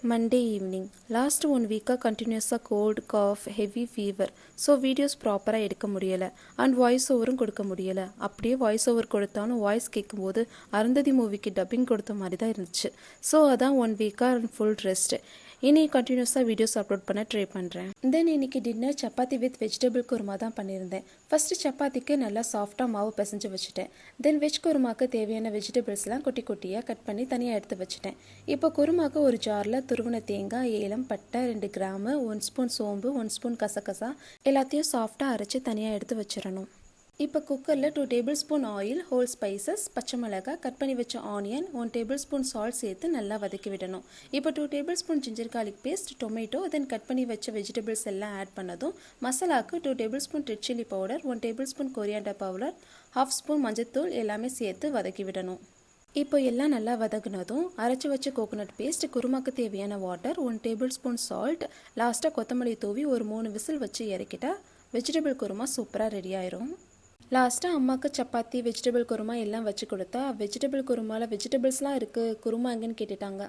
Monday evening. Last 1 week continuous cold, cough, heavy fever. So videos ப்ராப்பராக எடுக்க முடியலை and voice ஓவரும் கொடுக்க முடியலை. அப்படியே வாய்ஸ் ஓவர் கொடுத்தாலும் வாய்ஸ் கேட்கும்போது அருந்ததி மூவிக்கு டப்பிங் கொடுத்த மாதிரி தான் இருந்துச்சு. ஸோ அதான் 1 வீக்காக ஃபுல் ரெஸ்ட். இனி கண்டினியூஸாக வீடியோஸ் அப்லோட் பண்ண ட்ரை பண்ணுறேன். தென் இன்னைக்கு dinner chapati with vegetable kurma தான் பண்ணியிருந்தேன். ஃபஸ்ட்டு சப்பாத்திக்கு நல்லா சாஃப்டாக மாவு பிசைஞ்சு வச்சுட்டேன். தென் வெஜ் குருமாக்கு தேவையான வெஜிடபிள்ஸ்லாம் குட்டி குட்டியாக கட் பண்ணி தனியாக எடுத்து வச்சுட்டேன். இப்போ குருமாக்கு ஒரு ஜாரில் துருவின தேங்காய், ஏலம், பட்டை, 2 கிராம்பு, 1 ஸ்பூன் சோம்பு, 1 ஸ்பூன் கசகசா எல்லாத்தையும் சாஃப்டாக அரைச்சி தனியாக எடுத்து வச்சிடணும். இப்போ குக்கரில் 2 table spoon oil, whole spices, பச்சை மிளகாய், கட் பண்ணி வச்ச ஆனியன், 1 டேபிள் ஸ்பூன் சால்ட் சேர்த்து நல்லா வதக்கி விடணும். இப்போ 2 tablespoon ginger garlic paste, tomato, then cut பண்ணி வச்ச வெஜிடபிள்ஸ் எல்லாம் ஆட் பண்ணதும் மசாலாவுக்கு 2 tablespoon red chilli powder, 1 tablespoon coriander powder, 1/2 spoon மஞ்சத்தூள் எல்லாமே சேர்த்து வதக்கி விடணும். இப்போ எல்லாம் நல்லா வதக்குனதும் அரைச்சி வச்ச கோகோனட் பேஸ்ட், குருமாக்கு தேவையான வாட்டர், 1 டேபிள் ஸ்பூன் சால்ட், லாஸ்ட்டாக கொத்தமல்லி தூவி ஒரு 3 விசில் வச்சு இறக்கிட்டா வெஜிடபிள் குருமா சூப்பராக ரெடி ஆயிரும். லாஸ்ட்டாக அம்மாவுக்கு சப்பாத்தி, வெஜிடபிள் குருமா எல்லாம் வச்சு கொடுத்தா வெஜிடபிள் குருமாவில் வெஜிடபிள்ஸ்லாம் இருக்குது, குருமா எங்கன்னு கேட்டுட்டாங்க.